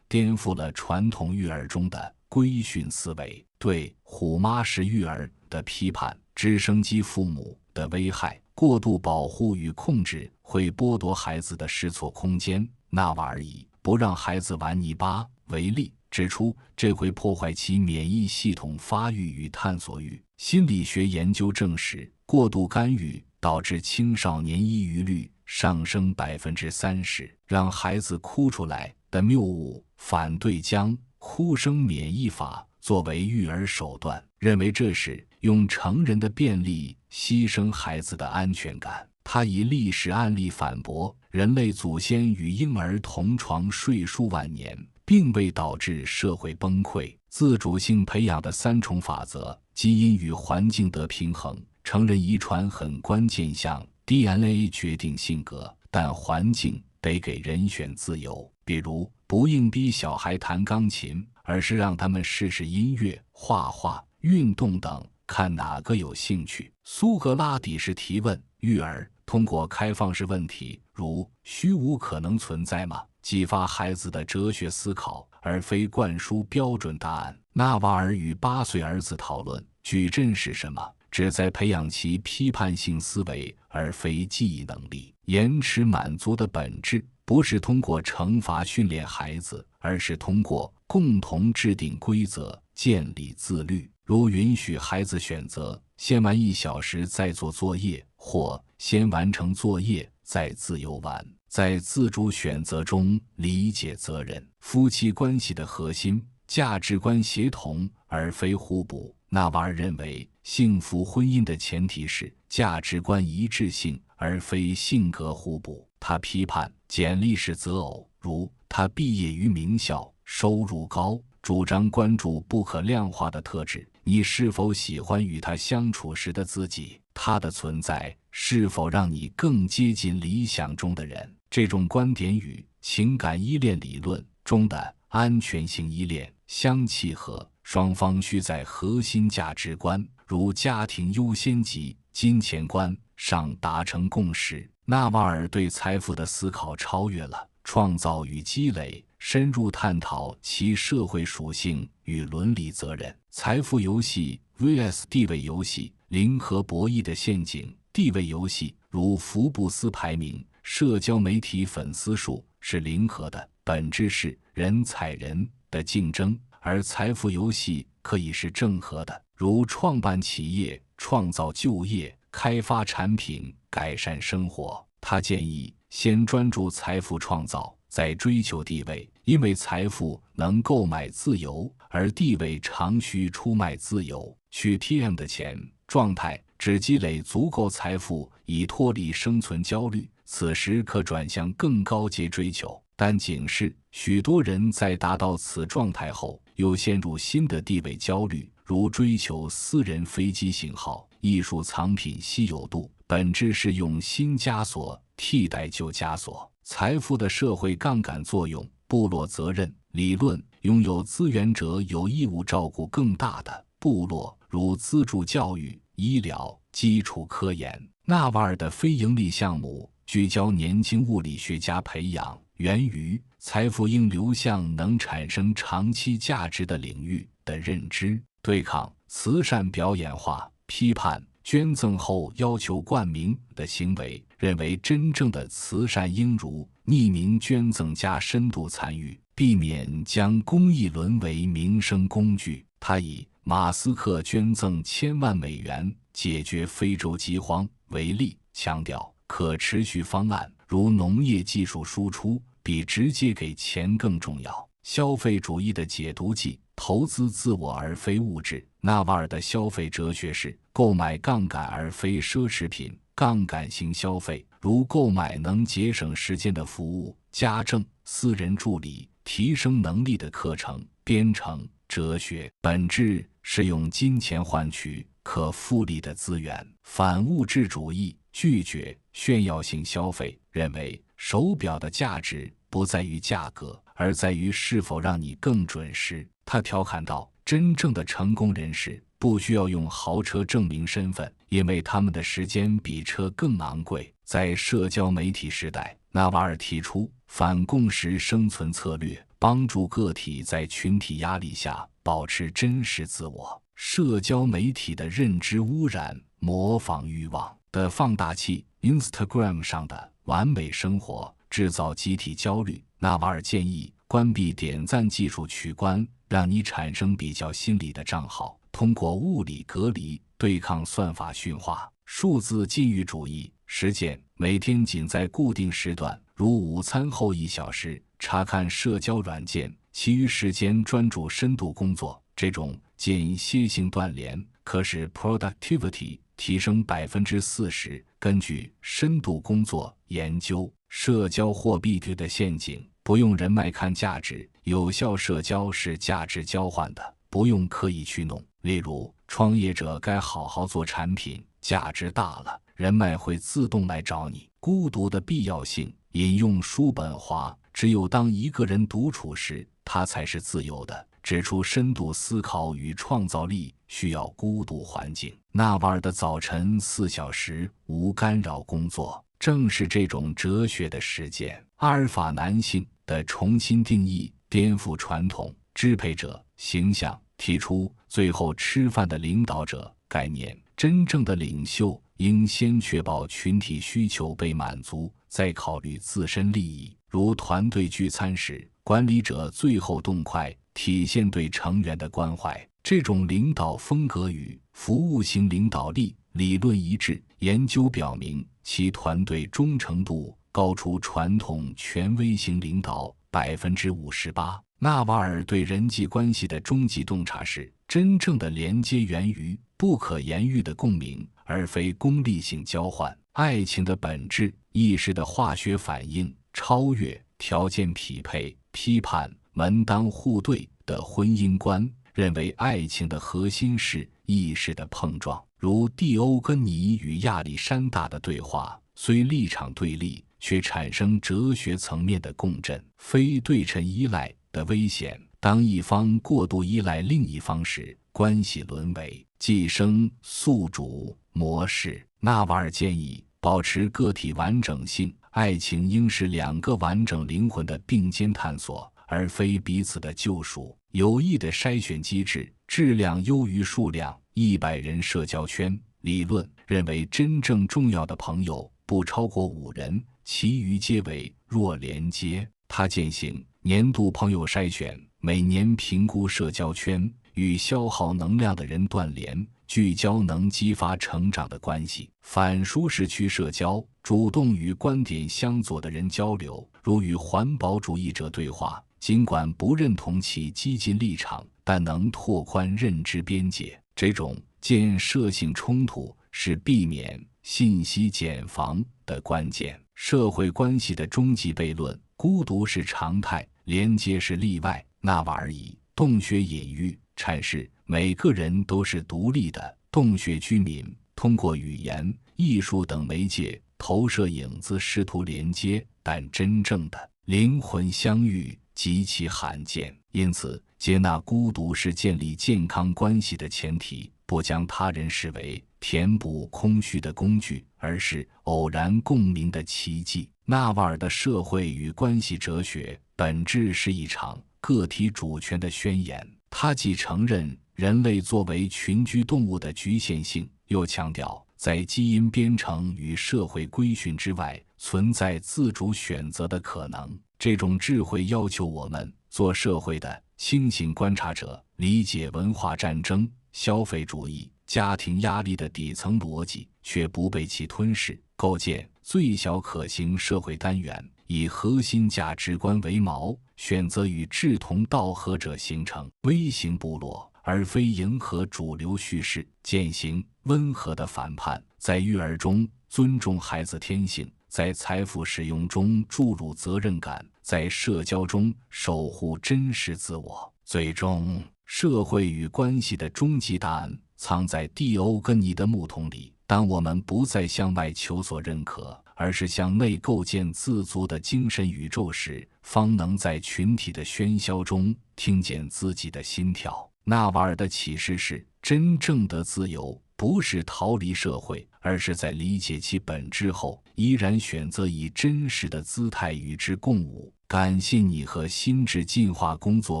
颠覆了传统育儿中的规训思维。对虎妈式育儿的批判，直升机父母的危害，过度保护与控制会剥夺孩子的试错空间。纳瓦尔以不让孩子玩泥巴为例，指出这会破坏其免疫系统发育与探索欲。心理学研究证实，过度干预导致青少年抑郁率上升30%。让孩子哭出来的谬误，反对将哭声免疫法作为育儿手段，认为这是用成人的便利牺牲孩子的安全感。他以历史案例反驳，人类祖先与婴儿同床睡数万年，并未导致社会崩溃。自主性培养的3重法则，基因与环境得平衡。成人遗传很关键项 DNA 决定性格，但环境得给人选自由。比如，不硬逼小孩弹钢琴，而是让他们试试音乐、画画、运动等，看哪个有兴趣。苏格拉底式提问育儿，通过开放式问题，如虚无可能存在吗？激发孩子的哲学思考，而非灌输标准答案。纳瓦尔与8岁儿子讨论矩阵是什么，旨在培养其批判性思维，而非记忆能力。延迟满足的本质不是通过惩罚训练孩子，而是通过共同制定规则，建立自律。如允许孩子选择先玩1小时再做作业，或先完成作业再自由玩。在自主选择中理解责任。夫妻关系的核心，价值观协同而非互补。纳瓦尔认为，幸福婚姻的前提是价值观一致性，而非性格互补。他批判简历式择偶，如他毕业于名校，收入高，主张关注不可量化的特质。你是否喜欢与他相处时的自己？他的存在是否让你更接近理想中的人？这种观点与情感依恋理论中的安全性依恋相契合，双方需在核心价值观，如家庭优先级、金钱观上达成共识。纳瓦尔对财富的思考超越了创造与积累，深入探讨其社会属性与伦理责任。财富游戏 vs 地位游戏，零和博弈的陷阱。地位游戏如福布斯排名，社交媒体粉丝数是零和的，本质是人踩人，的竞争，而财富游戏可以是正和的，如创办企业、创造就业、开发产品、改善生活。他建议先专注财富创造，再追求地位，因为财富能购买自由，而地位常需出卖自由。去 TM 的钱状态只积累足够财富以脱离生存焦虑，此时可转向更高阶追求。但警示，许多人在达到此状态后，又陷入新的地位焦虑，如追求私人飞机型号、艺术藏品稀有度，本质是用新枷锁替代旧枷锁。财富的社会杠杆作用、部落责任理论，拥有资源者有义务照顾更大的部落，如资助教育、医疗、基础科研。纳瓦尔的非营利项目聚焦年轻物理学家培养，源于财富应流向能产生长期价值的领域的认知，对抗慈善表演化，批判捐赠后要求冠名的行为，认为真正的慈善应如匿名捐赠加深度参与，避免将公益沦为民生工具。他以马斯克捐赠1000万美元解决非洲饥荒为例，强调可持续方案如农业技术输出比直接给钱更重要。消费主义的解读即投资自我而非物质。纳瓦尔的消费哲学是购买杠杆而非奢侈品，杠杆型消费如购买能节省时间的服务、家政、私人助理、提升能力的课程、编程、哲学，本质是用金钱换取可复利的资源。反物质主义拒绝炫耀性消费，认为手表的价值不在于价格，而在于是否让你更准时。他调侃道，真正的成功人士不需要用豪车证明身份，因为他们的时间比车更昂贵。在社交媒体时代，纳瓦尔提出反共识生存策略，帮助个体在群体压力下保持真实自我。社交媒体的认知污染，模仿欲望的放大器。Instagram 上的完美生活制造集体焦虑。纳瓦尔建议关闭点赞技术取关让你产生比较心理的账号，通过物理隔离对抗算法驯化。数字禁欲主义实践，每天仅在固定时段，如午餐后1小时查看社交软件，其余时间专注深度工作。这种间歇性断联可使 productivity 提升40%。根据深度工作研究，社交货币的陷阱，不用人脉看价值，有效社交是价值交换的，不用刻意去弄。例如，创业者该好好做产品，价值大了，人脉会自动来找你。孤独的必要性，引用叔本华，只有当一个人独处时，他才是自由的，指出深度思考与创造力需要孤独环境。纳瓦尔的早晨4小时无干扰工作，正是这种哲学的实践。阿尔法男性的重新定义，颠覆传统支配者形象，提出最后吃饭的领导者概念。真正的领袖应先确保群体需求被满足，再考虑自身利益。如团队聚餐时，管理者最后动筷，体现对成员的关怀。这种领导风格与服务型领导力理论一致，研究表明其团队忠诚度高出传统权威型领导58%。纳瓦尔对人际关系的终极洞察是，真正的连接源于不可言喻的共鸣，而非功利性交换。爱情的本质，意识的化学反应，超越条件匹配、批判、门当户对的婚姻观，认为爱情的核心是意识的碰撞。如蒂欧根尼与亚历山大的对话，虽立场对立，却产生哲学层面的共振。非对称依赖的危险，当一方过度依赖另一方时，关系沦为寄生宿主模式。纳瓦尔建议保持个体完整性，爱情应是2个完整灵魂的并肩探索，而非彼此的救赎。有益的筛选机制，质量优于数量。100人社交圈理论认为，真正重要的朋友不超过5人，其余皆为弱连接。他践行年度朋友筛选，每年评估社交圈，与消耗能量的人断联，聚焦能激发成长的关系。反舒适区社交，主动与观点相左的人交流，如与环保主义者对话，尽管不认同其激进立场，但能拓宽认知边界。这种建设性冲突是避免信息茧房的关键。社会关系的终极悖论：孤独是常态，连接是例外。纳瓦尔以洞穴隐喻阐释，每个人都是独立的洞穴居民，通过语言、艺术等媒介投射影子，试图连接，但真正的灵魂相遇极其罕见。因此，接纳孤独是建立健康关系的前提，不将他人视为填补空虚的工具，而是偶然共鸣的奇迹。纳瓦尔的社会与关系哲学本质是一场个体主权的宣言，他既承认人类作为群居动物的局限性，又强调在基因编程与社会规训之外存在自主选择的可能。这种智慧要求我们做社会的清醒观察者，理解文化战争、消费主义、家庭压力的底层逻辑，却不被其吞噬，构建最小可行社会单元，以核心价值观为锚，选择与志同道合者形成微型部落，而非迎合主流叙事，践行温和的反叛，在育儿中尊重孩子天性，在财富使用中注入责任感，在社交中守护真实自我。最终，社会与关系的终极答案藏在蒂欧根尼的木桶里。当我们不再向外求索认可，而是向内构建自足的精神宇宙时，方能在群体的喧嚣中听见自己的心跳。纳瓦尔的启示是，真正的自由不是逃离社会，而是在理解其本质后，依然选择以真实的姿态与之共舞。感谢你和心智进化工作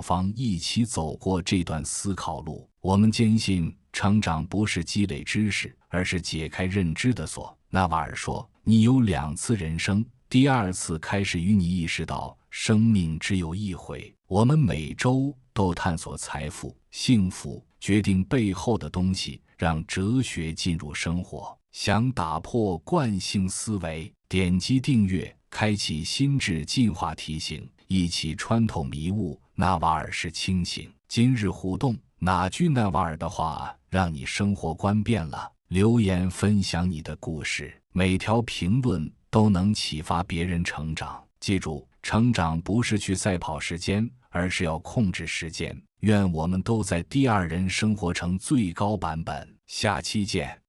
坊一起走过这段思考路。我们坚信，成长不是积累知识，而是解开认知的锁。纳瓦尔说，你有2次人生，第2次开始于你意识到生命只有一回。我们每周都探索财富、幸福，决定背后的东西，让哲学进入生活。想打破惯性思维，点击订阅，开启心智进化提醒，一起穿透迷雾。纳瓦尔是清醒。今日互动，哪句纳瓦尔的话让你生活观变了？留言分享你的故事，每条评论都能启发别人成长。记住，成长不是去赛跑时间，而是要控制时间。愿我们都在第2人生活成最高版本。下期见。